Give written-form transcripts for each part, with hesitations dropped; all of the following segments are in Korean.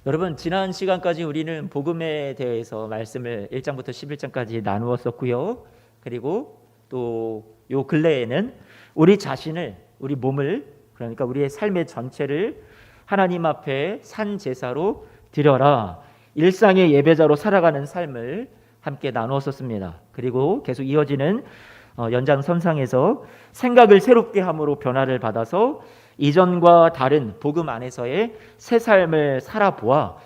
여러분, 지난 시간까지 우리는 복음에 대해서 말씀을 1장부터 11장까지 나누었었고요. 그리고 또 요 근래에는 우리 자신을, 우리 몸을, 그러니까 우리의 삶의 전체를 하나님 앞에 산 제사로 드려라, 일상의 예배자로 살아가는 삶을 함께 나누었었습니다. 그리고 계속 이어지는 연장선상에서 생각을 새롭게 함으로 변화를 받아서 이전과 다른 복음 안에서의 새 삶을 살아보아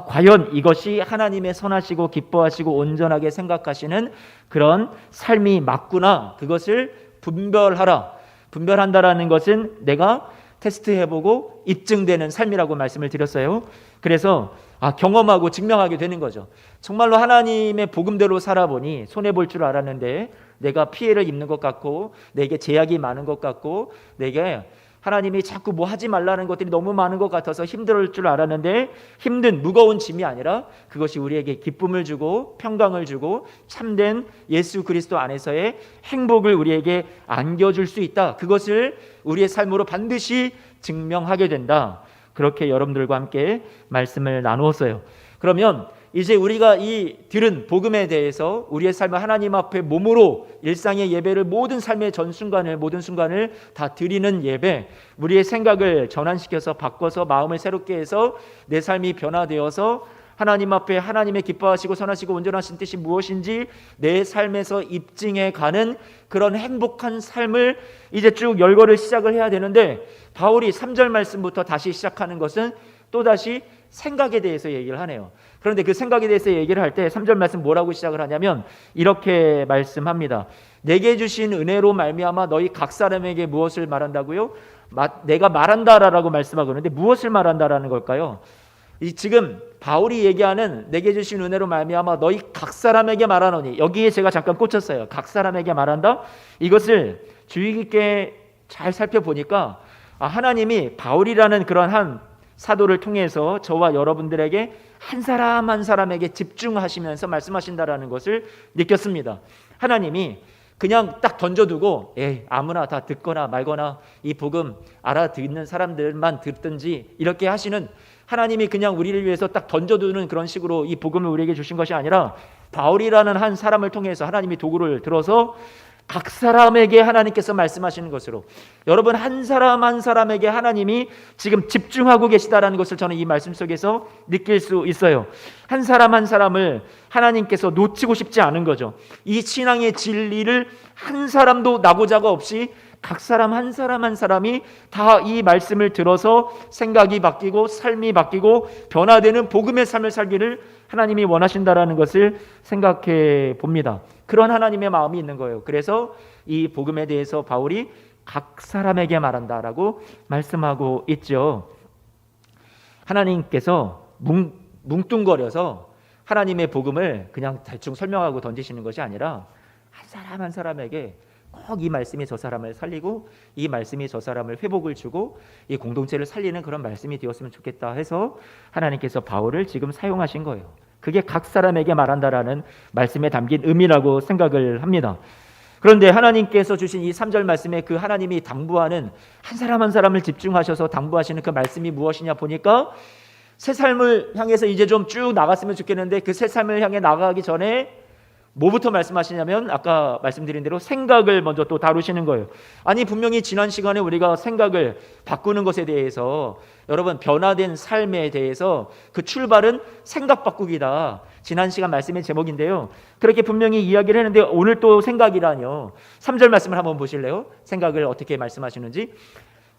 과연 이것이 하나님의 선하시고 기뻐하시고 온전하게 생각하시는 그런 삶이 맞구나, 그것을 분별하라. 분별한다라는 것은 내가 테스트해보고 입증되는 삶이라고 말씀을 드렸어요. 그래서 경험하고 증명하게 되는 거죠. 정말로 하나님의 복음대로 살아보니 손해볼 줄 알았는데 내가 피해를 입는 것 같고, 내게 제약이 많은 것 같고, 내게 하나님이 자꾸 뭐 하지 말라는 것들이 너무 많은 것 같아서 힘들 줄 알았는데, 힘든 무거운 짐이 아니라 그것이 우리에게 기쁨을 주고 평강을 주고 참된 예수 그리스도 안에서의 행복을 우리에게 안겨줄 수 있다. 그것을 우리의 삶으로 반드시 증명하게 된다. 그렇게 여러분들과 함께 말씀을 나누었어요. 그러면 이제 우리가 이 들은 복음에 대해서 우리의 삶을 하나님 앞에 몸으로 일상의 예배를, 모든 삶의 전 순간을, 모든 순간을 다 드리는 예배, 우리의 생각을 전환시켜서 바꿔서 마음을 새롭게 해서 내 삶이 변화되어서 하나님 앞에 하나님의 기뻐하시고 선하시고 온전하신 뜻이 무엇인지 내 삶에서 입증해 가는 그런 행복한 삶을 이제 쭉 열거를 시작을 해야 되는데, 바울이 3절 말씀부터 다시 시작하는 것은 또다시 생각에 대해서 얘기를 하네요. 그런데 그 생각에 대해서 얘기를 할 때 3절 말씀 뭐라고 시작을 하냐면 이렇게 말씀합니다. 내게 주신 은혜로 말미암아 너희 각 사람에게 무엇을 말한다고요? 내가 말한다라고 말씀하고 있는데 무엇을 말한다라는 걸까요? 지금 바울이 얘기하는 내게 주신 은혜로 말미암아 너희 각 사람에게 말하노니, 여기에 제가 잠깐 꽂혔어요. 각 사람에게 말한다? 이것을 주의 깊게 잘 살펴보니까 하나님이 바울이라는 그런 한 사도를 통해서 저와 여러분들에게 한 사람 한 사람에게 집중하시면서 말씀하신다라는 것을 느꼈습니다. 하나님이 그냥 딱 던져두고 아무나 다 듣거나 말거나 이 복음 알아듣는 사람들만 듣든지 이렇게 하시는, 하나님이 그냥 우리를 위해서 딱 던져두는 그런 식으로 이 복음을 우리에게 주신 것이 아니라, 바울이라는 한 사람을 통해서 하나님이 도구를 들어서 각 사람에게 하나님께서 말씀하시는 것으로, 여러분 한 사람 한 사람에게 하나님이 지금 집중하고 계시다라는 것을 저는 이 말씀 속에서 느낄 수 있어요. 한 사람 한 사람을 하나님께서 놓치고 싶지 않은 거죠. 이 신앙의 진리를 한 사람도 나고자가 없이 각 사람 한 사람이 다 이 말씀을 들어서 생각이 바뀌고 삶이 바뀌고 변화되는 복음의 삶을 살기를 하나님이 원하신다라는 것을 생각해 봅니다. 그런 하나님의 마음이 있는 거예요. 그래서 이 복음에 대해서 바울이 각 사람에게 말한다라고 말씀하고 있죠. 하나님께서 뭉뚱거려서 하나님의 복음을 그냥 대충 설명하고 던지시는 것이 아니라 한 사람 한 사람에게 꼭 이 말씀이 저 사람을 살리고 이 말씀이 저 사람을 회복을 주고 이 공동체를 살리는 그런 말씀이 되었으면 좋겠다 해서 하나님께서 바울을 지금 사용하신 거예요. 그게 각 사람에게 말한다라는 말씀에 담긴 의미라고 생각을 합니다. 그런데 하나님께서 주신 이 3절 말씀에 그 하나님이 당부하는 한 사람 한 사람을 집중하셔서 당부하시는 그 말씀이 무엇이냐 보니까, 새 삶을 향해서 이제 좀 쭉 나갔으면 좋겠는데 그 새 삶을 향해 나가기 전에 뭐부터 말씀하시냐면 아까 말씀드린 대로 생각을 먼저 또 다루시는 거예요. 아니 분명히 지난 시간에 우리가 생각을 바꾸는 것에 대해서, 여러분 변화된 삶에 대해서 그 출발은 생각 바꾸기다, 지난 시간 말씀의 제목인데요. 그렇게 분명히 이야기를 했는데 오늘 또 생각이라뇨. 3절 말씀을 한번 보실래요? 생각을 어떻게 말씀하시는지.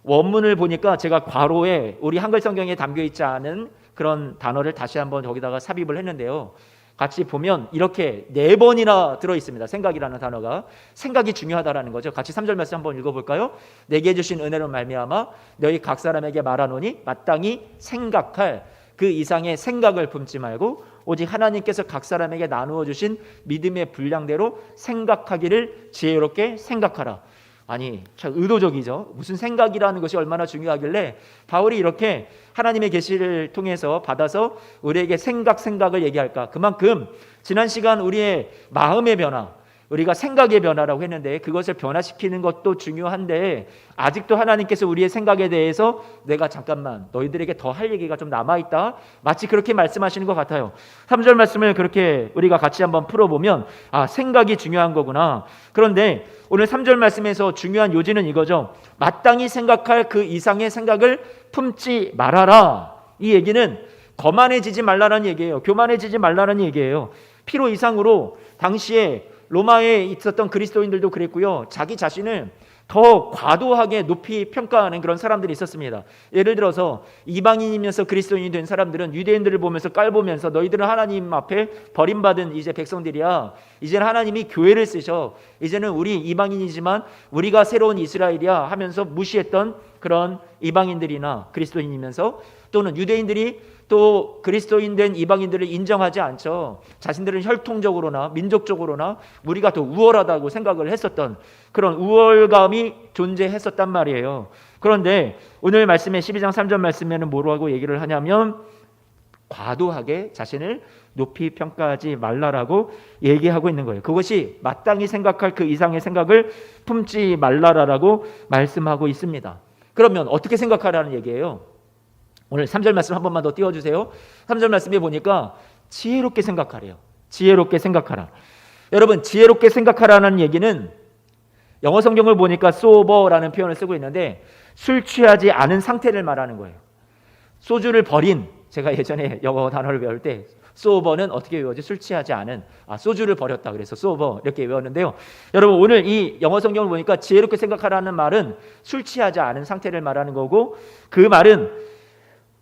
원문을 보니까 제가 괄호에 우리 한글 성경에 담겨있지 않은 그런 단어를 다시 한번 여기다가 삽입을 했는데요. 같이 보면 이렇게 4번이나 들어있습니다. 생각이라는 단어가. 생각이 중요하다라는 거죠. 같이 3절 말씀 한번 읽어볼까요? 내게 주신 은혜로 말미암아 너희 각 사람에게 말하노니 마땅히 생각할 그 이상의 생각을 품지 말고 오직 하나님께서 각 사람에게 나누어 주신 믿음의 분량대로 생각하기를 지혜롭게 생각하라. 아니 참 의도적이죠. 무슨 생각이라는 것이 얼마나 중요하길래 바울이 이렇게 하나님의 계시를 통해서 받아서 우리에게 생각을 얘기할까. 그만큼 지난 시간 우리의 마음의 변화, 우리가 생각의 변화라고 했는데 그것을 변화시키는 것도 중요한데 아직도 하나님께서 우리의 생각에 대해서 내가 잠깐만 너희들에게 더 할 얘기가 좀 남아있다, 마치 그렇게 말씀하시는 것 같아요. 3절 말씀을 그렇게 우리가 같이 한번 풀어보면 생각이 중요한 거구나. 그런데 오늘 3절 말씀에서 중요한 요지는 이거죠. 마땅히 생각할 그 이상의 생각을 품지 말아라. 이 얘기는 거만해지지 말라는 얘기예요. 교만해지지 말라는 얘기예요. 필요 이상으로 당시에 로마에 있었던 그리스도인들도 그랬고요. 자기 자신을 더 과도하게 높이 평가하는 그런 사람들이 있었습니다. 예를 들어서 이방인이면서 그리스도인이 된 사람들은 유대인들을 보면서 깔보면서 너희들은 하나님 앞에 버림받은 이제 백성들이야. 이제는 하나님이 교회를 쓰셔. 이제는 우리 이방인이지만 우리가 새로운 이스라엘이야 하면서 무시했던 그런 이방인들이나 그리스도인이면서 또는 유대인들이 또 그리스도인 된 이방인들을 인정하지 않죠. 자신들은 혈통적으로나 민족적으로나 우리가 더 우월하다고 생각을 했었던 그런 우월감이 존재했었단 말이에요. 그런데 오늘 말씀에 12장 3절 말씀에는 뭐라고 얘기를 하냐면 과도하게 자신을 높이 평가하지 말라라고 얘기하고 있는 거예요. 그것이 마땅히 생각할 그 이상의 생각을 품지 말라라고 말씀하고 있습니다. 그러면 어떻게 생각하라는 얘기예요? 오늘 3절 말씀 한 번만 더 띄워주세요. 3절 말씀에 보니까 지혜롭게 생각하래요. 지혜롭게 생각하라. 여러분, 지혜롭게 생각하라는 얘기는 영어 성경을 보니까 sober라는 표현을 쓰고 있는데 술 취하지 않은 상태를 말하는 거예요. 소주를 버린, 제가 예전에 영어 단어를 배울 때 sober는 어떻게 외워지? 술 취하지 않은. 소주를 버렸다 그래서 sober 이렇게 외웠는데요. 여러분, 오늘 이 영어 성경을 보니까 지혜롭게 생각하라는 말은 술 취하지 않은 상태를 말하는 거고, 그 말은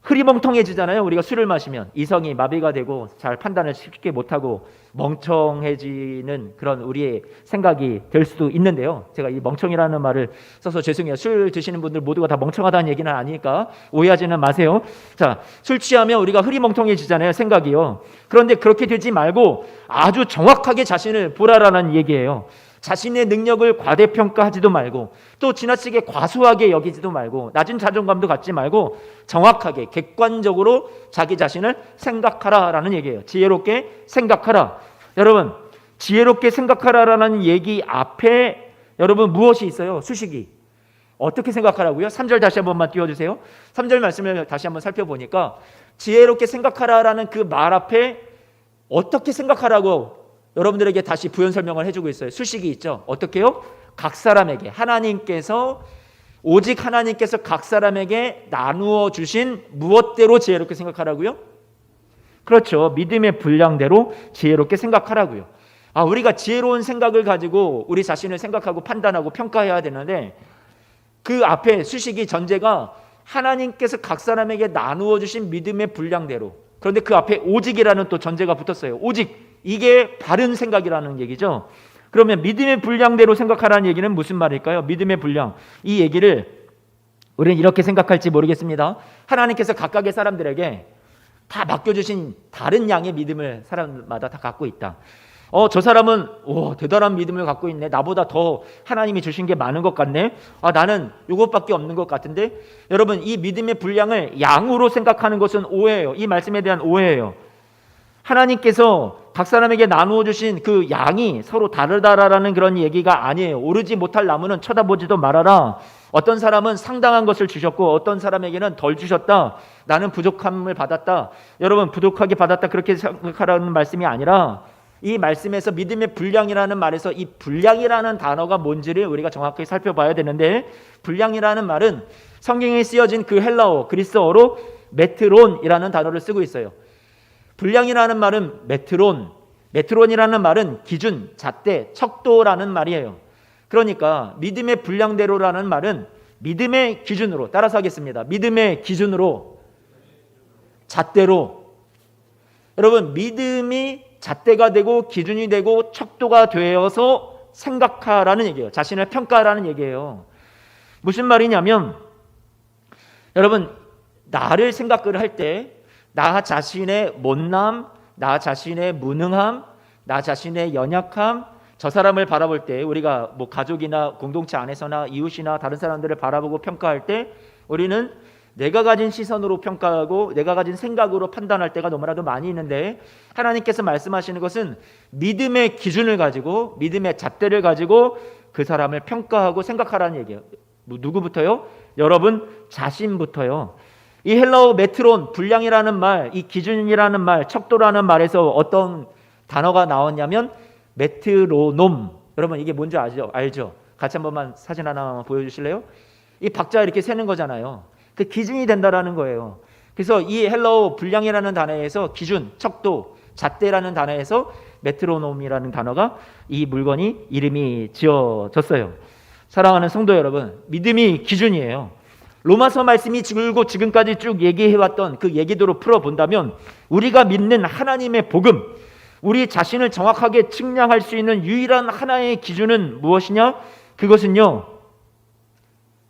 흐리멍텅해지잖아요. 우리가 술을 마시면 이성이 마비가 되고 잘 판단을 쉽게 못하고 멍청해지는 그런 우리의 생각이 될 수도 있는데요. 제가 이 멍청이라는 말을 써서 죄송해요. 술 드시는 분들 모두가 다 멍청하다는 얘기는 아니니까 오해하지는 마세요. 자, 술 취하면 우리가 흐리멍텅해지잖아요. 생각이요. 그런데 그렇게 되지 말고 아주 정확하게 자신을 보라라는 얘기예요. 자신의 능력을 과대평가하지도 말고 또 지나치게 과소하게 여기지도 말고 낮은 자존감도 갖지 말고 정확하게 객관적으로 자기 자신을 생각하라라는 얘기예요. 지혜롭게 생각하라. 여러분, 지혜롭게 생각하라라는 얘기 앞에 여러분 무엇이 있어요? 수식이. 어떻게 생각하라고요? 3절 다시 한 번만 띄워주세요. 3절 말씀을 다시 한번 살펴보니까 지혜롭게 생각하라라는 그 말 앞에 어떻게 생각하라고 여러분들에게 다시 부연 설명을 해주고 있어요. 수식이 있죠. 어떻게요? 각 사람에게 오직 하나님께서 각 사람에게 나누어 주신 무엇대로 지혜롭게 생각하라고요? 그렇죠. 믿음의 분량대로 지혜롭게 생각하라고요. 우리가 지혜로운 생각을 가지고 우리 자신을 생각하고 판단하고 평가해야 되는데 그 앞에 수식이 전제가 하나님께서 각 사람에게 나누어 주신 믿음의 분량대로. 그런데 그 앞에 오직이라는 또 전제가 붙었어요. 오직. 이게 바른 생각이라는 얘기죠. 그러면 믿음의 분량대로 생각하라는 얘기는 무슨 말일까요? 믿음의 분량. 이 얘기를 우리는 이렇게 생각할지 모르겠습니다. 하나님께서 각각의 사람들에게 다 맡겨주신 다른 양의 믿음을 사람마다 다 갖고 있다. 저 사람은 대단한 믿음을 갖고 있네. 나보다 더 하나님이 주신 게 많은 것 같네. 나는 이것밖에 없는 것 같은데. 여러분, 이 믿음의 분량을 양으로 생각하는 것은 오해예요. 이 말씀에 대한 오해예요. 하나님께서 각 사람에게 나누어 주신 그 양이 서로 다르다라는 그런 얘기가 아니에요. 오르지 못할 나무는 쳐다보지도 말아라. 어떤 사람은 상당한 것을 주셨고 어떤 사람에게는 덜 주셨다. 나는 부족함을 받았다. 여러분, 부족하게 받았다 그렇게 생각하라는 말씀이 아니라 이 말씀에서 믿음의 분량이라는 말에서 이 분량이라는 단어가 뭔지를 우리가 정확히 살펴봐야 되는데, 분량이라는 말은 성경에 쓰여진 그 헬라어 그리스어로 메트론이라는 단어를 쓰고 있어요. 분량이라는 말은 메트론이라는 말은 기준, 잣대, 척도라는 말이에요. 그러니까 믿음의 분량대로라는 말은 믿음의 기준으로, 따라서 하겠습니다. 믿음의 기준으로, 잣대로. 여러분, 믿음이 잣대가 되고 기준이 되고 척도가 되어서 생각하라는 얘기예요. 자신을 평가하라는 얘기예요. 무슨 말이냐면, 여러분, 나를 생각을 할 때 나 자신의 못남, 나 자신의 무능함, 나 자신의 연약함, 저 사람을 바라볼 때 우리가 가족이나 공동체 안에서나 이웃이나 다른 사람들을 바라보고 평가할 때 우리는 내가 가진 시선으로 평가하고 내가 가진 생각으로 판단할 때가 너무나도 많이 있는데, 하나님께서 말씀하시는 것은 믿음의 기준을 가지고, 믿음의 잣대를 가지고 그 사람을 평가하고 생각하라는 얘기예요. 누구부터요? 여러분 자신부터요. 이 헬라어 메트론, 분량이라는 말, 이 기준이라는 말, 척도라는 말에서 어떤 단어가 나왔냐면 메트로놈. 여러분 이게 뭔지 알죠? 같이 한 번만 사진 하나 보여주실래요? 이 박자 이렇게 세는 거잖아요. 그 기준이 된다라는 거예요. 그래서 이 헬라어 분량이라는 단어에서 기준, 척도, 잣대라는 단어에서 메트로놈이라는 단어가, 이 물건이 이름이 지어졌어요. 사랑하는 성도 여러분, 믿음이 기준이에요. 로마서 말씀이 지금까지 쭉 얘기해왔던 그 얘기대로 풀어본다면, 우리가 믿는 하나님의 복음, 우리 자신을 정확하게 측량할 수 있는 유일한 하나의 기준은 무엇이냐? 그것은요,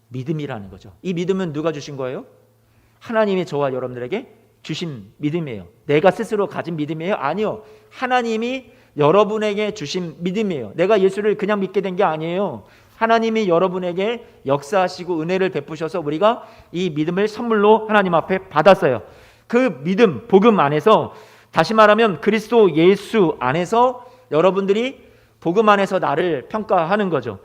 믿음이라는 거죠. 이 믿음은 누가 주신 거예요? 하나님이 저와 여러분들에게 주신 믿음이에요. 내가 스스로 가진 믿음이에요? 아니요. 하나님이 여러분에게 주신 믿음이에요. 내가 예수를 그냥 믿게 된 게 아니에요. 하나님이 여러분에게 역사하시고 은혜를 베푸셔서 우리가 이 믿음을 선물로 하나님 앞에 받았어요. 그 믿음, 복음 안에서, 다시 말하면 그리스도 예수 안에서 여러분들이 복음 안에서 나를 평가하는 거죠.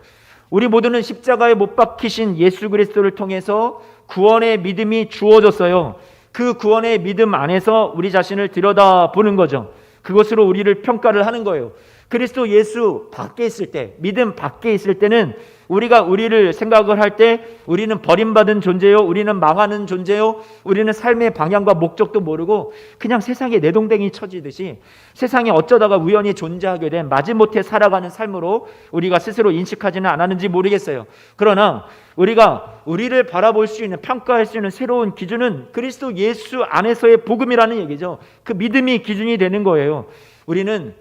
우리 모두는 십자가에 못 박히신 예수 그리스도를 통해서 구원의 믿음이 주어졌어요. 그 구원의 믿음 안에서 우리 자신을 들여다보는 거죠. 그것으로 우리를 평가를 하는 거예요. 그리스도 예수 밖에 있을 때, 믿음 밖에 있을 때는 우리가 우리를 생각을 할 때 우리는 버림받은 존재요, 우리는 망하는 존재요, 우리는 삶의 방향과 목적도 모르고 그냥 세상에 내동댕이 쳐지듯이 세상에 어쩌다가 우연히 존재하게 된 마지못해 살아가는 삶으로 우리가 스스로 인식하지는 않았는지 모르겠어요. 그러나 우리가 우리를 바라볼 수 있는, 평가할 수 있는 새로운 기준은 그리스도 예수 안에서의 복음이라는 얘기죠. 그 믿음이 기준이 되는 거예요. 우리는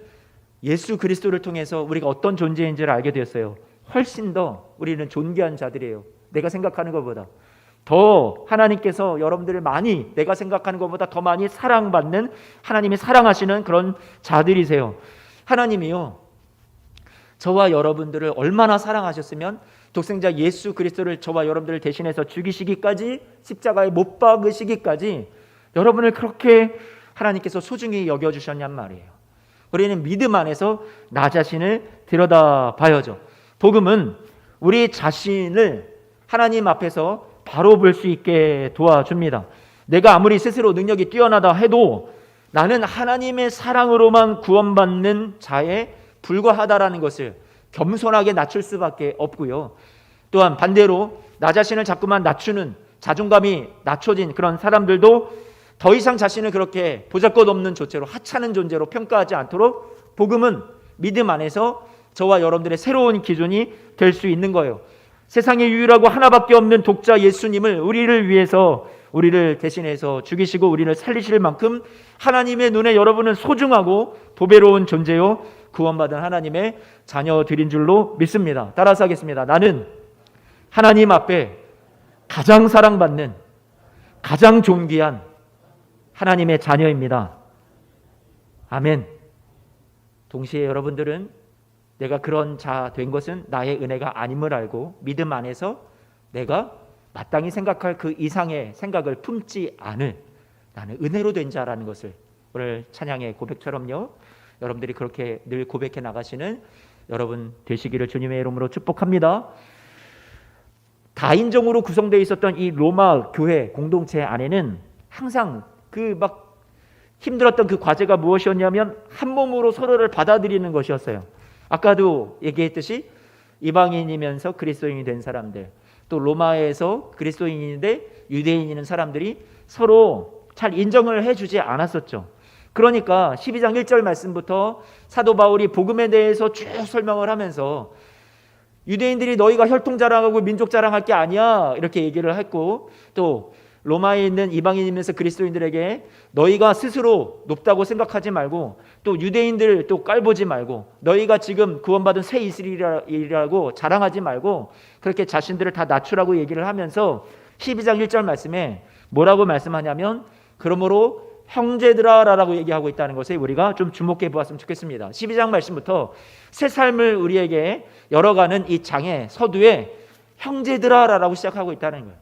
예수 그리스도를 통해서 우리가 어떤 존재인지를 알게 되었어요. 훨씬 더 우리는 존귀한 자들이에요. 내가 생각하는 것보다 더 하나님께서 여러분들을 많이, 내가 생각하는 것보다 더 많이 사랑받는, 하나님이 사랑하시는 그런 자들이세요. 하나님이요, 저와 여러분들을 얼마나 사랑하셨으면 독생자 예수 그리스도를 저와 여러분들을 대신해서 죽이시기까지, 십자가에 못 박으시기까지 여러분을 그렇게 하나님께서 소중히 여겨주셨냔 말이에요. 우리는 믿음 안에서 나 자신을 들여다봐야죠. 복음은 우리 자신을 하나님 앞에서 바로 볼 수 있게 도와줍니다. 내가 아무리 스스로 능력이 뛰어나다 해도 나는 하나님의 사랑으로만 구원받는 자에 불과하다라는 것을 겸손하게 낮출 수밖에 없고요. 또한 반대로 나 자신을 자꾸만 낮추는, 자존감이 낮춰진 그런 사람들도 더 이상 자신을 그렇게 보잘것없는 존재로, 하찮은 존재로 평가하지 않도록 복음은 믿음 안에서 저와 여러분들의 새로운 기준이 될 수 있는 거예요. 세상에 유일하고 하나밖에 없는 독자 예수님을 우리를 위해서, 우리를 대신해서 죽이시고 우리를 살리실 만큼 하나님의 눈에 여러분은 소중하고 보배로운 존재요, 구원받은 하나님의 자녀들인 줄로 믿습니다. 따라서 하겠습니다. 나는 하나님 앞에 가장 사랑받는, 가장 존귀한 하나님의 자녀입니다. 아멘. 동시에 여러분들은 내가 그런 자 된 것은 나의 은혜가 아님을 알고 믿음 안에서 내가 마땅히 생각할 그 이상의 생각을 품지 않을, 나는 은혜로 된 자라는 것을 오늘 찬양의 고백처럼요, 여러분들이 그렇게 늘 고백해 나가시는 여러분 되시기를 주님의 이름으로 축복합니다. 다인종으로 구성되어 있었던 이 로마 교회 공동체 안에는 항상 그 막 힘들었던 그 과제가 무엇이었냐면 한 몸으로 서로를 받아들이는 것이었어요. 아까도 얘기했듯이 이방인이면서 그리스도인이 된 사람들, 또 로마에서 그리스도인인데 유대인인 사람들이 서로 잘 인정을 해주지 않았었죠. 그러니까 12장 1절 말씀부터 사도 바울이 복음에 대해서 쭉 설명을 하면서 유대인들이 너희가 혈통 자랑하고 민족 자랑할 게 아니야 이렇게 얘기를 했고, 또 로마에 있는 이방인이면서 그리스도인들에게 너희가 스스로 높다고 생각하지 말고, 또 유대인들 또 깔보지 말고, 너희가 지금 구원받은 새 이스라엘이라고 자랑하지 말고 그렇게 자신들을 다 낮추라고 얘기를 하면서 12장 1절 말씀에 뭐라고 말씀하냐면, 그러므로 형제들아 라고 얘기하고 있다는 것에 우리가 좀 주목해 보았으면 좋겠습니다. 12장 말씀부터 새 삶을 우리에게 열어가는 이 장의 서두에 형제들아 라고 시작하고 있다는 거예요.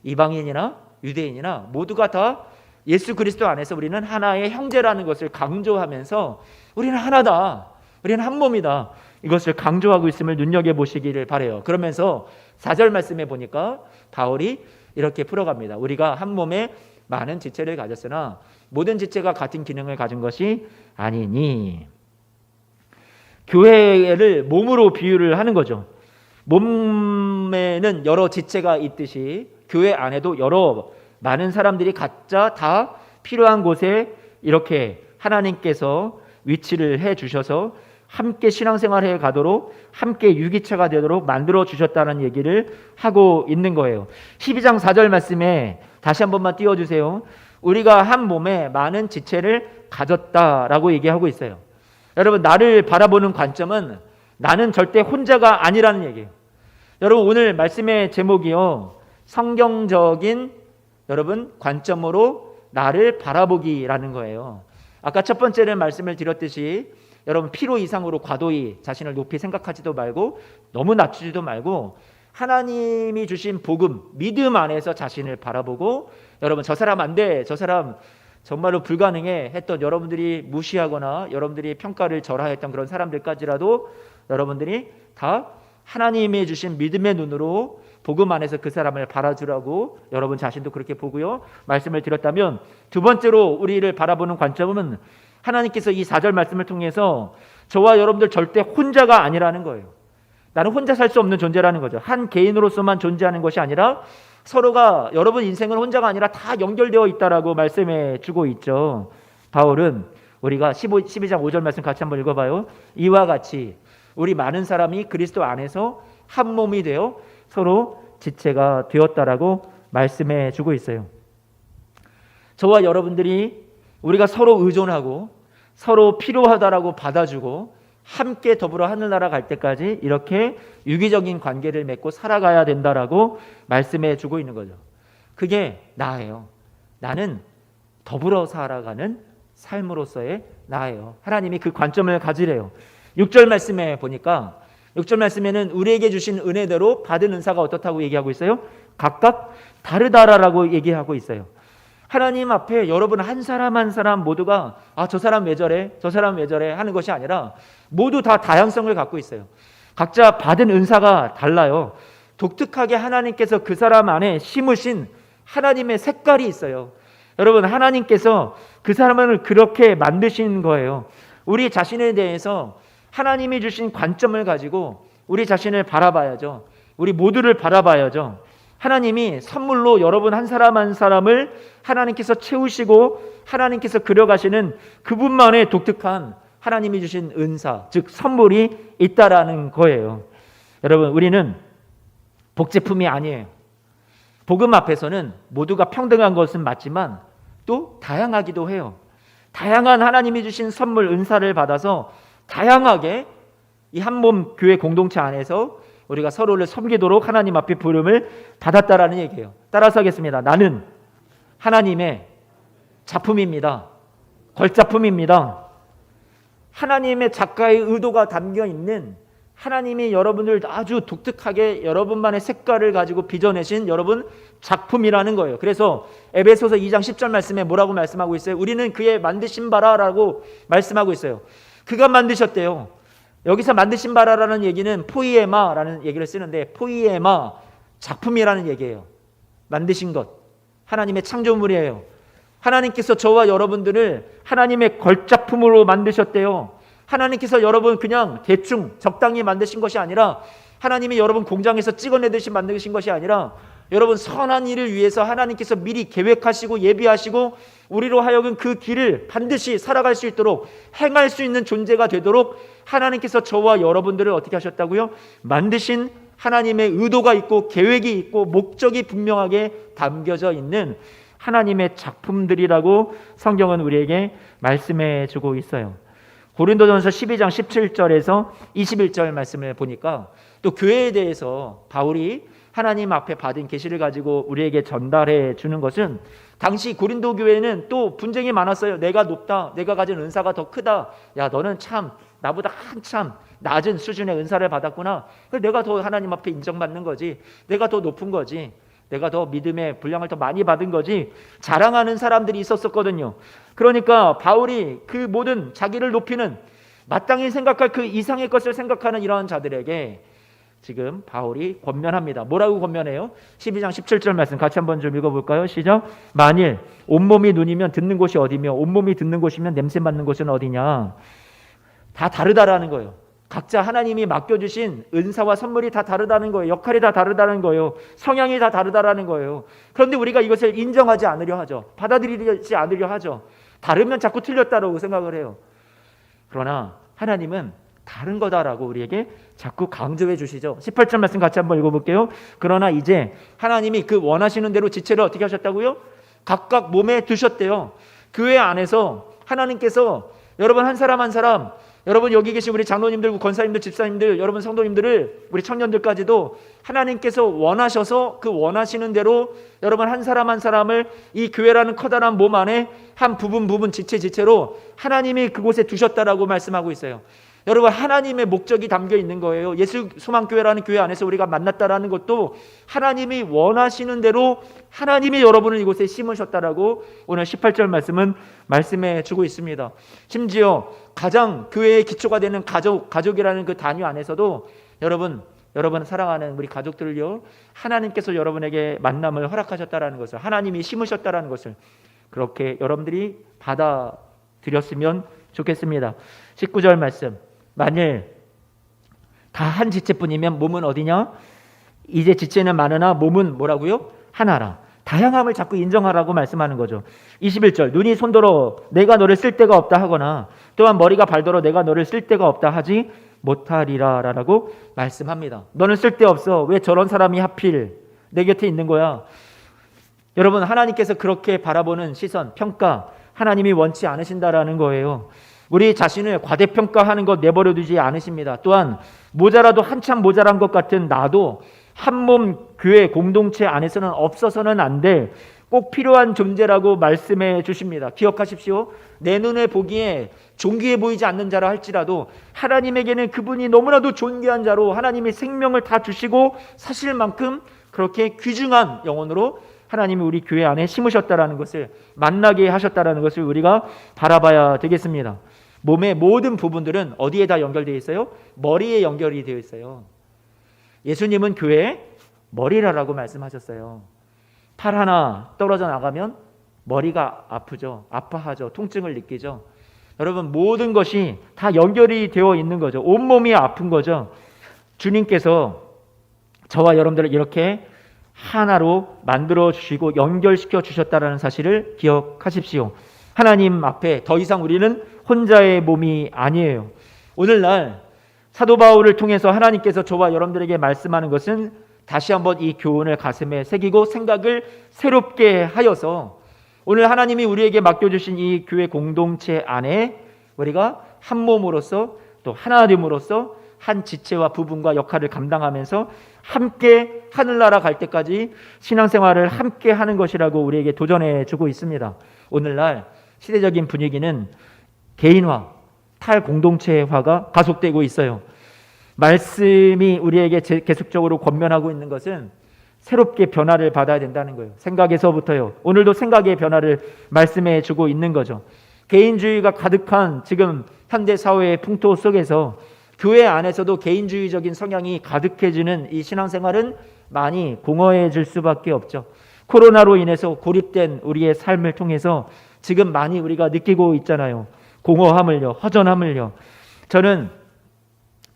이방인이나 유대인이나 모두가 다 예수 그리스도 안에서 우리는 하나의 형제라는 것을 강조하면서 우리는 하나다, 우리는 한 몸이다, 이것을 강조하고 있음을 눈여겨보시기를 바라요. 그러면서 4절 말씀에 보니까 바울이 이렇게 풀어갑니다. 우리가 한 몸에 많은 지체를 가졌으나 모든 지체가 같은 기능을 가진 것이 아니니. 교회를 몸으로 비유를 하는 거죠. 몸에는 여러 지체가 있듯이 교회 안에도 여러 많은 사람들이 각자 다 필요한 곳에 이렇게 하나님께서 위치를 해 주셔서 함께 신앙생활해 가도록, 함께 유기체가 되도록 만들어 주셨다는 얘기를 하고 있는 거예요. 12장 4절 말씀에 다시 한 번만 띄워주세요. 우리가 한 몸에 많은 지체를 가졌다라고 얘기하고 있어요. 여러분, 나를 바라보는 관점은 나는 절대 혼자가 아니라는 얘기예요. 여러분, 오늘 말씀의 제목이요, 성경적인 여러분 관점으로 나를 바라보기라는 거예요. 아까 첫 번째는 말씀을 드렸듯이 여러분, 필요 이상으로 과도히 자신을 높이 생각하지도 말고 너무 낮추지도 말고 하나님이 주신 복음, 믿음 안에서 자신을 바라보고, 여러분, 저 사람 안 돼, 저 사람 정말로 불가능해 했던 여러분들이 무시하거나 여러분들이 평가를 절하했던 그런 사람들까지라도 여러분들이 다 하나님이 주신 믿음의 눈으로 복음 안에서 그 사람을 바라주라고 여러분 자신도 그렇게 보고요. 말씀을 드렸다면, 두 번째로 우리를 바라보는 관점은 하나님께서 이 4절 말씀을 통해서 저와 여러분들 절대 혼자가 아니라는 거예요. 나는 혼자 살 수 없는 존재라는 거죠. 한 개인으로서만 존재하는 것이 아니라 서로가, 여러분 인생은 혼자가 아니라 다 연결되어 있다라고 말씀해 주고 있죠. 바울은 우리가 12장 5절 말씀 같이 한번 읽어봐요. 이와 같이 우리 많은 사람이 그리스도 안에서 한 몸이 되어 서로 지체가 되었다라고 말씀해 주고 있어요. 저와 여러분들이 우리가 서로 의존하고 서로 필요하다라고 받아주고 함께 더불어 하늘나라 갈 때까지 이렇게 유기적인 관계를 맺고 살아가야 된다라고 말씀해 주고 있는 거죠. 그게 나예요. 나는 더불어 살아가는 삶으로서의 나예요. 하나님이 그 관점을 가지래요. 6절 말씀에 보니까, 6절 말씀에는 우리에게 주신 은혜대로 받은 은사가 어떻다고 얘기하고 있어요? 각각 다르다라고 얘기하고 있어요. 하나님 앞에 여러분 한 사람 한 사람 모두가 저 사람 왜 저래, 저 사람 왜 저래 하는 것이 아니라 모두 다 다양성을 갖고 있어요. 각자 받은 은사가 달라요. 독특하게 하나님께서 그 사람 안에 심으신 하나님의 색깔이 있어요. 여러분, 하나님께서 그 사람을 그렇게 만드신 거예요. 우리 자신에 대해서 하나님이 주신 관점을 가지고 우리 자신을 바라봐야죠. 우리 모두를 바라봐야죠. 하나님이 선물로 여러분 한 사람 한 사람을 하나님께서 채우시고 하나님께서 그려가시는 그분만의 독특한 하나님이 주신 은사, 즉 선물이 있다라는 거예요. 여러분, 우리는 복제품이 아니에요. 복음 앞에서는 모두가 평등한 것은 맞지만 또 다양하기도 해요. 다양한 하나님이 주신 선물, 은사를 받아서 다양하게 이 한 몸 교회 공동체 안에서 우리가 서로를 섬기도록 하나님 앞에 부름을 받았다라는 얘기예요. 따라서 하겠습니다. 나는 하나님의 작품입니다. 걸작품입니다. 하나님의 작가의 의도가 담겨 있는, 하나님이 여러분을 아주 독특하게 여러분만의 색깔을 가지고 빚어내신 여러분 작품이라는 거예요. 그래서 에베소서 2장 10절 말씀에 뭐라고 말씀하고 있어요? 우리는 그의 만드신 바라라고 말씀하고 있어요. 그가 만드셨대요. 여기서 만드신 바라라는 얘기는 포이에마라는 얘기를 쓰는데, 포이에마, 작품이라는 얘기예요. 만드신 것, 하나님의 창조물이에요. 하나님께서 저와 여러분들을 하나님의 걸작품으로 만드셨대요. 하나님께서 여러분 그냥 대충 적당히 만드신 것이 아니라, 하나님이 여러분 공장에서 찍어내듯이 만드신 것이 아니라, 여러분 선한 일을 위해서 하나님께서 미리 계획하시고 예비하시고 우리로 하여금 그 길을 반드시 살아갈 수 있도록 행할 수 있는 존재가 되도록 하나님께서 저와 여러분들을 어떻게 하셨다고요? 만드신 하나님의 의도가 있고 계획이 있고 목적이 분명하게 담겨져 있는 하나님의 작품들이라고 성경은 우리에게 말씀해 주고 있어요. 고린도전서 12장 17절에서 21절 말씀을 보니까 또 교회에 대해서 바울이 하나님 앞에 받은 계시를 가지고 우리에게 전달해 주는 것은, 당시 고린도 교회는 또 분쟁이 많았어요. 내가 높다, 내가 가진 은사가 더 크다, 야 너는 참 나보다 한참 낮은 수준의 은사를 받았구나, 그래서 내가 더 하나님 앞에 인정받는 거지, 내가 더 높은 거지, 내가 더 믿음의 분량을 더 많이 받은 거지 자랑하는 사람들이 있었거든요. 그러니까 바울이 그 모든 자기를 높이는 마땅히 생각할 그 이상의 것을 생각하는 이러한 자들에게 지금 바울이 권면합니다. 뭐라고 권면해요? 12장 17절 말씀 같이 한번 좀 읽어볼까요? 시작. 만일 온몸이 눈이면 듣는 곳이 어디며 온몸이 듣는 곳이면 냄새 맡는 곳은 어디냐. 다 다르다라는 거예요. 각자 하나님이 맡겨주신 은사와 선물이 다 다르다는 거예요. 역할이 다 다르다는 거예요. 성향이 다 다르다라는 거예요. 그런데 우리가 이것을 인정하지 않으려 하죠. 받아들이지 않으려 하죠. 다르면 자꾸 틀렸다라고 생각을 해요. 그러나 하나님은 다른 거다라고 우리에게 자꾸 강조해 주시죠. 18절 말씀 같이 한번 읽어볼게요. 그러나 이제 하나님이 그 원하시는 대로 지체를 어떻게 하셨다고요? 각각 몸에 두셨대요. 교회 안에서 하나님께서 여러분 한 사람 한 사람, 여러분 여기 계신 우리 장로님들, 권사님들, 집사님들, 여러분 성도님들을, 우리 청년들까지도 하나님께서 원하셔서 그 원하시는 대로 여러분 한 사람 한 사람을 이 교회라는 커다란 몸 안에 한 부분 지체로 하나님이 그곳에 두셨다라고 말씀하고 있어요. 여러분 하나님의 목적이 담겨 있는 거예요. 예수 소망교회라는 교회 안에서 우리가 만났다라는 것도 하나님이 원하시는 대로 하나님이 여러분을 이곳에 심으셨다라고 오늘 18절 말씀은 말씀해 주고 있습니다. 심지어 가장 교회의 기초가 되는 가족이라는 그 단위 안에서도 여러분 사랑하는 우리 가족들을요, 하나님께서 여러분에게 만남을 허락하셨다라는 것을, 하나님이 심으셨다라는 것을 그렇게 여러분들이 받아들였으면 좋겠습니다. 19절 말씀. 만일 다 한 지체뿐이면 몸은 어디냐? 이제 지체는 많으나 몸은 뭐라고요? 하나라. 다양함을 자꾸 인정하라고 말씀하는 거죠. 21절. 눈이 손더러 내가 너를 쓸 데가 없다 하거나 또한 머리가 발더러 내가 너를 쓸 데가 없다 하지 못하리라 라고 말씀합니다. 너는 쓸 데 없어. 왜 저런 사람이 하필 내 곁에 있는 거야? 여러분 하나님께서 그렇게 바라보는 시선, 평가 하나님이 원치 않으신다라는 거예요. 우리 자신을 과대평가하는 것 내버려 두지 않으십니다. 또한 모자라도 한참 모자란 것 같은 나도 한 몸 교회 공동체 안에서는 없어서는 안 돼 꼭 필요한 존재라고 말씀해 주십니다. 기억하십시오. 내 눈에 보기에 존귀해 보이지 않는 자라 할지라도 하나님에게는 그분이 너무나도 존귀한 자로 하나님이 생명을 다 주시고 사실 만큼 그렇게 귀중한 영혼으로 하나님이 우리 교회 안에 심으셨다라는 것을, 만나게 하셨다라는 것을 우리가 바라봐야 되겠습니다. 몸의 모든 부분들은 어디에 다 연결되어 있어요? 머리에 연결이 되어 있어요. 예수님은 교회의 머리라고 말씀하셨어요. 팔 하나 떨어져 나가면 머리가 아프죠. 아파하죠. 통증을 느끼죠. 여러분 모든 것이 다 연결이 되어 있는 거죠. 온몸이 아픈 거죠. 주님께서 저와 여러분들을 이렇게 하나로 만들어 주시고 연결시켜 주셨다라는 사실을 기억하십시오. 하나님 앞에 더 이상 우리는 혼자의 몸이 아니에요. 오늘날 사도 바울을 통해서 하나님께서 저와 여러분들에게 말씀하는 것은 다시 한번 이 교훈을 가슴에 새기고 생각을 새롭게 하여서 오늘 하나님이 우리에게 맡겨주신 이 교회 공동체 안에 우리가 한 몸으로서 또 하나됨으로써 한 지체와 부분과 역할을 감당하면서 함께 하늘나라 갈 때까지 신앙생활을 함께 하는 것이라고 우리에게 도전해 주고 있습니다. 오늘날 시대적인 분위기는 개인화, 탈공동체화가 가속되고 있어요. 말씀이 우리에게 계속적으로 권면하고 있는 것은 새롭게 변화를 받아야 된다는 거예요. 생각에서부터요. 오늘도 생각의 변화를 말씀해 주고 있는 거죠. 개인주의가 가득한 지금 현대 사회의 풍토 속에서 교회 안에서도 개인주의적인 성향이 가득해지는 이 신앙생활은 많이 공허해질 수밖에 없죠. 코로나로 인해서 고립된 우리의 삶을 통해서 지금 많이 우리가 느끼고 있잖아요. 공허함을요, 허전함을요. 저는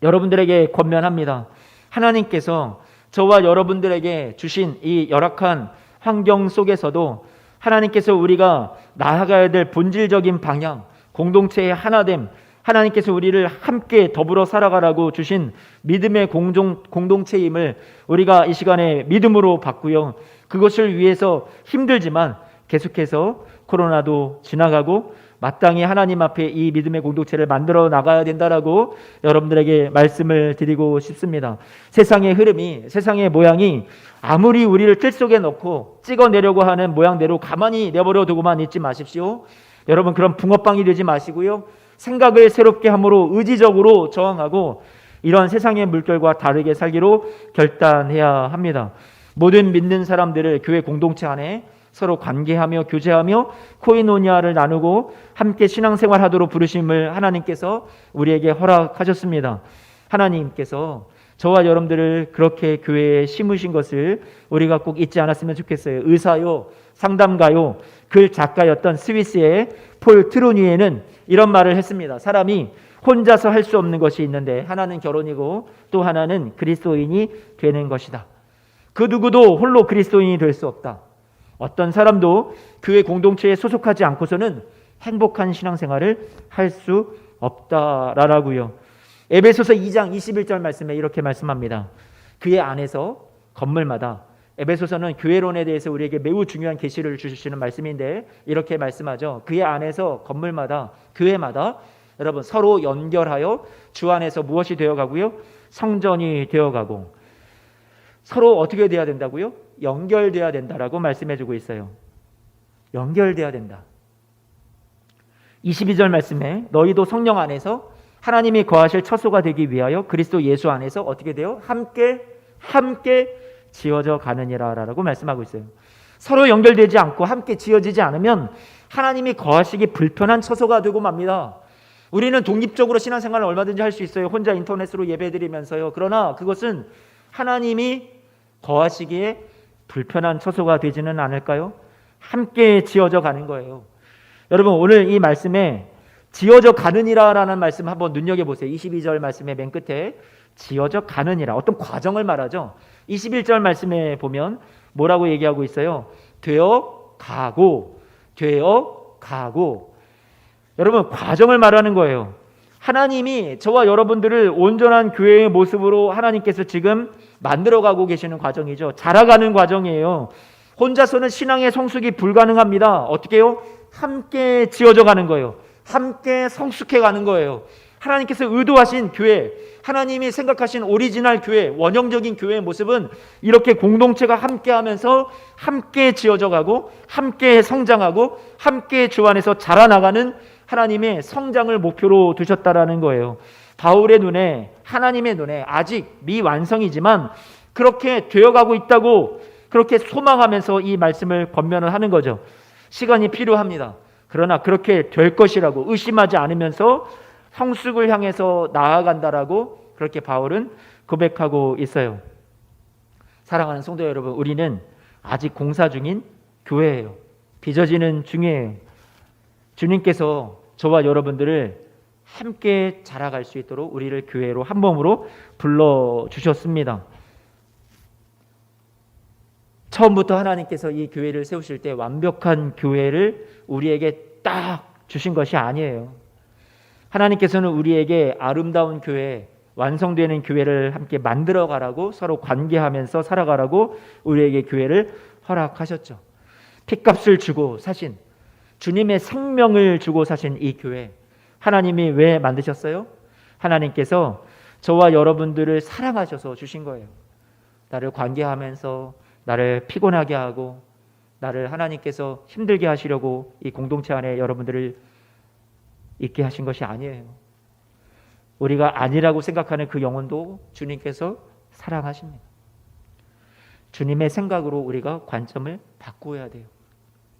여러분들에게 권면합니다. 하나님께서 저와 여러분들에게 주신 이 열악한 환경 속에서도 하나님께서 우리가 나아가야 될 본질적인 방향, 공동체의 하나됨, 하나님께서 우리를 함께 더불어 살아가라고 주신 믿음의 공동체임을 우리가 이 시간에 믿음으로 받고요. 그것을 위해서 힘들지만 계속해서 코로나도 지나가고 마땅히 하나님 앞에 이 믿음의 공동체를 만들어 나가야 된다라고 여러분들에게 말씀을 드리고 싶습니다. 세상의 흐름이, 세상의 모양이 아무리 우리를 틀 속에 넣고 찍어내려고 하는 모양대로 가만히 내버려 두고만 있지 마십시오. 여러분 그런 붕어빵이 되지 마시고요. 생각을 새롭게 함으로 의지적으로 저항하고 이러한 세상의 물결과 다르게 살기로 결단해야 합니다. 모든 믿는 사람들을 교회 공동체 안에 서로 관계하며 교제하며 코이노니아를 나누고 함께 신앙생활하도록 부르심을 하나님께서 우리에게 허락하셨습니다. 하나님께서 저와 여러분들을 그렇게 교회에 심으신 것을 우리가 꼭 잊지 않았으면 좋겠어요. 의사요, 상담가요, 글 작가였던 스위스의 폴 트루니에는 이런 말을 했습니다. 사람이 혼자서 할 수 없는 것이 있는데 하나는 결혼이고 또 하나는 그리스도인이 되는 것이다. 그 누구도 홀로 그리스도인이 될 수 없다. 어떤 사람도 교회 공동체에 소속하지 않고서는 행복한 신앙생활을 할 수 없다라고요. 에베소서 2장 21절 말씀에 이렇게 말씀합니다. 그의 안에서 건물마다, 에베소서는 교회론에 대해서 우리에게 매우 중요한 계시를 주시는 말씀인데 이렇게 말씀하죠. 그의 안에서 건물마다, 교회마다 여러분 서로 연결하여 주 안에서 무엇이 되어가고요? 성전이 되어가고 서로 어떻게 돼야 된다고요? 연결돼야 된다라고 말씀해주고 있어요. 연결돼야 된다. 22절 말씀에 너희도 성령 안에서 하나님이 거하실 처소가 되기 위하여 그리스도 예수 안에서 어떻게 돼요? 함께 지어져 가느니라라고 말씀하고 있어요. 서로 연결되지 않고 함께 지어지지 않으면 하나님이 거하시기 불편한 처소가 되고 맙니다. 우리는 독립적으로 신앙생활을 얼마든지 할 수 있어요. 혼자 인터넷으로 예배드리면서요. 그러나 그것은 하나님이 거하시기에 불편한 처소가 되지는 않을까요? 함께 지어져 가는 거예요. 여러분 오늘 이 말씀에 지어져 가느니라라는 말씀 한번 눈여겨보세요. 22절 말씀의 맨 끝에 지어져 가느니라, 어떤 과정을 말하죠. 21절 말씀에 보면 뭐라고 얘기하고 있어요? 되어 가고. 여러분 과정을 말하는 거예요. 하나님이 저와 여러분들을 온전한 교회의 모습으로 하나님께서 지금 만들어가고 계시는 과정이죠. 자라가는 과정이에요. 혼자서는 신앙의 성숙이 불가능합니다. 어떻게 해요? 함께 지어져 가는 거예요. 함께 성숙해 가는 거예요. 하나님께서 의도하신 교회, 하나님이 생각하신 오리지널 교회, 원형적인 교회의 모습은 이렇게 공동체가 함께 하면서 함께 지어져 가고 함께 성장하고 함께 주 안에서 자라나가는 하나님의 성장을 목표로 두셨다라는 거예요. 바울의 눈에, 하나님의 눈에 아직 미완성이지만 그렇게 되어가고 있다고 그렇게 소망하면서 이 말씀을 권면을 하는 거죠. 시간이 필요합니다. 그러나 그렇게 될 것이라고 의심하지 않으면서 성숙을 향해서 나아간다라고 그렇게 바울은 고백하고 있어요. 사랑하는 성도 여러분, 우리는 아직 공사 중인 교회예요. 빚어지는 중이에요. 주님께서 저와 여러분들을 함께 자라갈 수 있도록 우리를 교회로 한 몸으로 불러주셨습니다. 처음부터 하나님께서 이 교회를 세우실 때 완벽한 교회를 우리에게 딱 주신 것이 아니에요. 하나님께서는 우리에게 아름다운 교회, 완성되는 교회를 함께 만들어 가라고, 서로 관계하면서 살아가라고 우리에게 교회를 허락하셨죠. 핏값을 주고 사신, 주님의 생명을 주고 사신 이 교회, 하나님이 왜 만드셨어요? 하나님께서 저와 여러분들을 사랑하셔서 주신 거예요. 나를 관계하면서 나를 피곤하게 하고 나를 하나님께서 힘들게 하시려고 이 공동체 안에 여러분들을 있게 하신 것이 아니에요. 우리가 아니라고 생각하는 그 영혼도 주님께서 사랑하십니다. 주님의 생각으로 우리가 관점을 바꾸어야 돼요.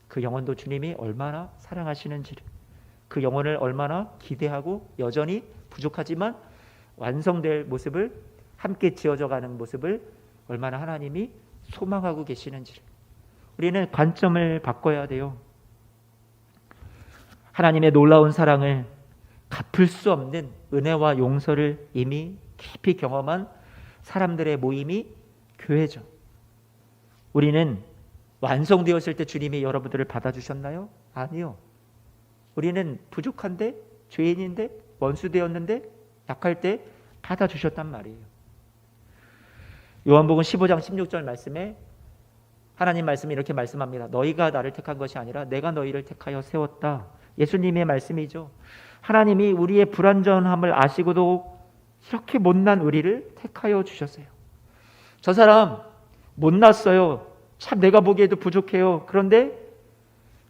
그 영혼도 주님이 얼마나 사랑하시는지를, 그 영혼을 얼마나 기대하고 여전히 부족하지만 완성될 모습을, 함께 지어져가는 모습을 얼마나 하나님이 소망하고 계시는지를 우리는 관점을 바꿔야 돼요. 하나님의 놀라운 사랑을 갚을 수 없는 은혜와 용서를 이미 깊이 경험한 사람들의 모임이 교회죠. 우리는 완성되었을 때 주님이 여러분들을 받아주셨나요? 아니요. 우리는 부족한데, 죄인인데, 원수되었는데, 약할 때 받아주셨단 말이에요. 요한복음 15장 16절 말씀에 하나님 말씀이 이렇게 말씀합니다. 너희가 나를 택한 것이 아니라 내가 너희를 택하여 세웠다. 예수님의 말씀이죠. 하나님이 우리의 불완전함을 아시고도 이렇게 못난 우리를 택하여 주셨어요. 저 사람 못났어요. 참 내가 보기에도 부족해요. 그런데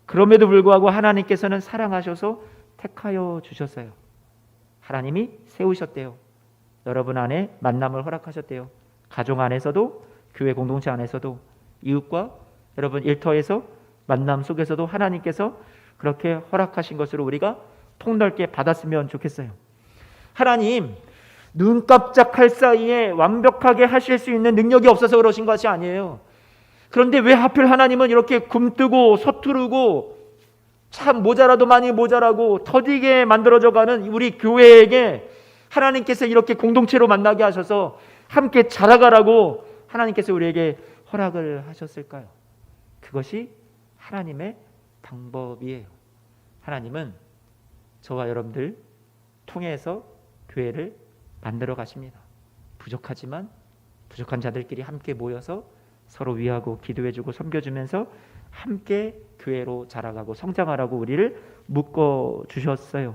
그럼에도 불구하고 하나님께서는 사랑하셔서 택하여 주셨어요. 하나님이 세우셨대요. 여러분 안에 만남을 허락하셨대요. 가정 안에서도, 교회 공동체 안에서도 이웃과 여러분 일터에서 만남 속에서도 하나님께서 그렇게 허락하신 것으로 우리가 폭넓게 받았으면 좋겠어요. 하나님 눈 깜짝할 사이에 완벽하게 하실 수 있는 능력이 없어서 그러신 것이 아니에요. 그런데 왜 하필 하나님은 이렇게 굼뜨고 서투르고 참 모자라도 많이 모자라고 더디게 만들어져가는 우리 교회에게 하나님께서 이렇게 공동체로 만나게 하셔서 함께 자라가라고 하나님께서 우리에게 허락을 하셨을까요? 그것이 하나님의 방법이에요. 하나님은 저와 여러분들 통해서 교회를 만들어 가십니다. 부족하지만 부족한 자들끼리 함께 모여서 서로 위하고 기도해주고 섬겨주면서 함께 교회로 자라가고 성장하라고 우리를 묶어주셨어요.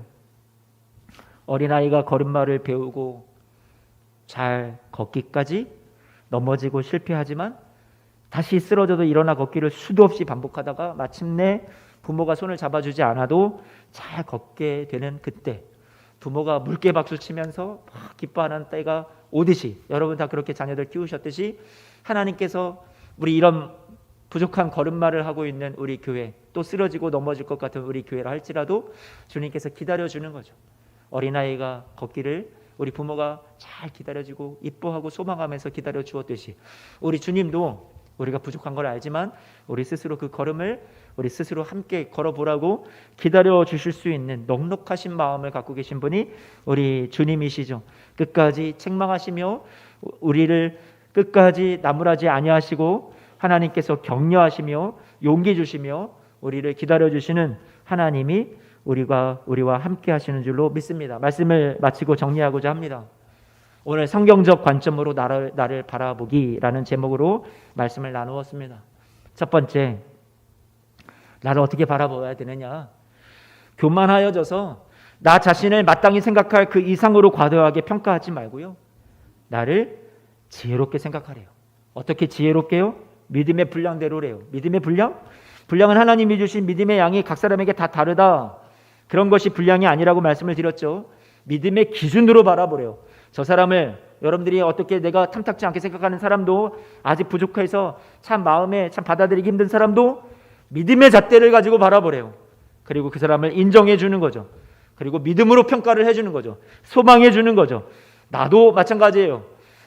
어린아이가 걸음마를 배우고 잘 걷기까지 넘어지고 실패하지만 다시 쓰러져도 일어나 걷기를 수도 없이 반복하다가 마침내 부모가 손을 잡아주지 않아도 잘 걷게 되는 그때, 부모가 물개 박수 치면서 막 기뻐하는 때가 오듯이, 여러분 다 그렇게 자녀들 키우셨듯이 하나님께서 우리 이런 부족한 걸음마를 하고 있는 우리 교회, 또 쓰러지고 넘어질 것 같은 우리 교회라 할지라도 주님께서 기다려주는 거죠. 어린아이가 걷기를 우리 부모가 잘 기다려주고 이뻐하고 소망하면서 기다려 주었듯이 우리 주님도 우리가 부족한 걸 알지만 우리 스스로 그 걸음을 우리 스스로 함께 걸어보라고 기다려 주실 수 있는 넉넉하신 마음을 갖고 계신 분이 우리 주님이시죠. 끝까지 책망하시며 우리를 끝까지 나무라지 아니하시고 하나님께서 격려하시며 용기 주시며 우리를 기다려 주시는 하나님이 우리와 함께 하시는 줄로 믿습니다. 말씀을 마치고 정리하고자 합니다. 오늘 성경적 관점으로 나를 바라보기라는 제목으로 말씀을 나누었습니다. 첫 번째, 나를 어떻게 바라봐야 되느냐? 교만하여져서 나 자신을 마땅히 생각할 그 이상으로 과도하게 평가하지 말고요, 나를 지혜롭게 생각하래요. 어떻게 지혜롭게요? 믿음의 분량대로래요. 믿음의 분량? 분량은 하나님이 주신 믿음의 양이 각 사람에게 다 다르다. 그런 것이 분량이 아니라고 말씀을 드렸죠. 믿음의 기준으로 바라보래요. 저 사람을 여러분들이 어떻게 내가 탐탁지 않게 생각하는 사람도, 아직 부족해서 참 마음에 참 받아들이기 힘든 사람도 믿음의 잣대를 가지고 바라보래요. 그리고 그 사람을 인정해 주는 거죠. 그리고 믿음으로 평가를 해주는 거죠. 소망해 주는 거죠. 나도 마찬가지예요.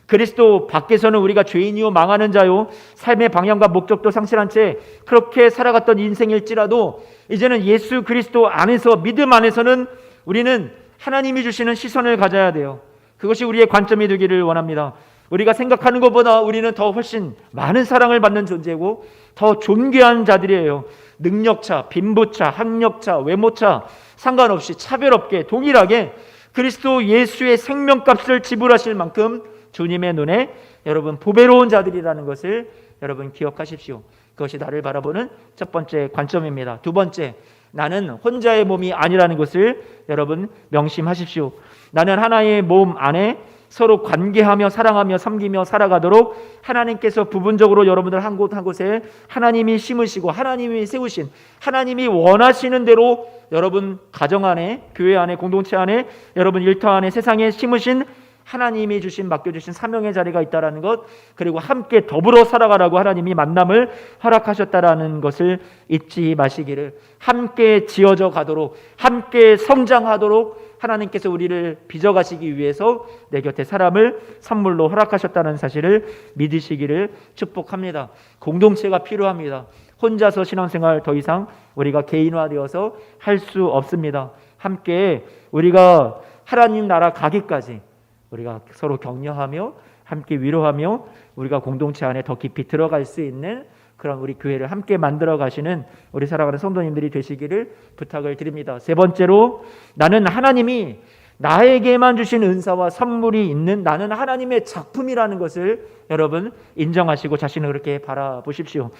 그리스도 밖에서는 우리가 죄인이요 망하는 자요 삶의 방향과 목적도 상실한 채 그렇게 살아갔던 인생일지라도 이제는 예수 그리스도 안에서, 믿음 안에서는 우리는 하나님이 주시는 시선을 가져야 돼요. 그것이 우리의 관점이 되기를 원합니다. 우리가 생각하는 것보다 우리는 더 훨씬 많은 사랑을 받는 존재고 더 존귀한 자들이에요. 능력차, 빈부차, 학력차, 외모차 상관없이 차별 없게 동일하게 그리스도 예수의 생명값을 지불하실 만큼 주님의 눈에 여러분 보배로운 자들이라는 것을 여러분 기억하십시오. 그것이 나를 바라보는 첫 번째 관점입니다. 두 번째, 나는 혼자의 몸이 아니라는 것을 여러분 명심하십시오. 나는 하나의 몸 안에 서로 관계하며 사랑하며 섬기며 살아가도록 하나님께서 부분적으로 여러분들 한 곳 한 곳에 하나님이 심으시고 하나님이 세우신, 하나님이 원하시는 대로 여러분 가정 안에, 교회 안에, 공동체 안에, 여러분 일터 안에, 세상에 심으신 하나님이 맡겨주신 사명의 자리가 있다는 것, 그리고 함께 더불어 살아가라고 하나님이 만남을 허락하셨다라는 것을 잊지 마시기를, 함께 지어져 가도록, 함께 성장하도록 하나님께서 우리를 빚어가시기 위해서 내 곁에 사람을 선물로 허락하셨다는 사실을 믿으시기를 축복합니다. 공동체가 필요합니다. 혼자서 신앙생활 더 이상 우리가 개인화되어서 할 수 없습니다. 함께 우리가 하나님 나라 가기까지 우리가 서로 격려하며 함께 위로하며 우리가 공동체 안에 더 깊이 들어갈 수 있는 그런 우리 교회를 함께 만들어 가시는 우리 사랑하는 성도님들이 되시기를 부탁을 드립니다. 세 번째로, 나는 하나님이 나에게만 주신 은사와 선물이 있는, 나는 하나님의 작품이라는 것을 여러분 인정하시고 자신을 그렇게 바라보십시오.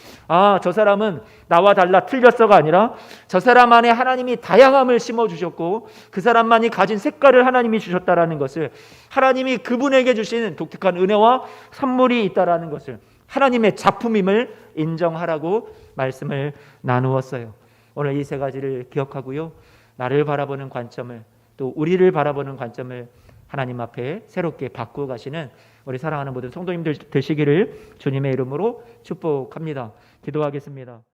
저 사람은 나와 달라 틀렸어가 아니라 저 사람 안에 하나님이 다양함을 심어주셨고 그 사람만이 가진 색깔을 하나님이 주셨다라는 것을, 하나님이 그분에게 주신 독특한 은혜와 선물이 있다라는 것을, 하나님의 작품임을 인정하라고 말씀을 나누었어요. 오늘 이 세 가지를 기억하고요, 나를 바라보는 관점을, 또 우리를 바라보는 관점을 하나님 앞에 새롭게 바꾸어 가시는 우리 사랑하는 모든 성도님들 되시기를 주님의 이름으로 축복합니다. 기도하겠습니다.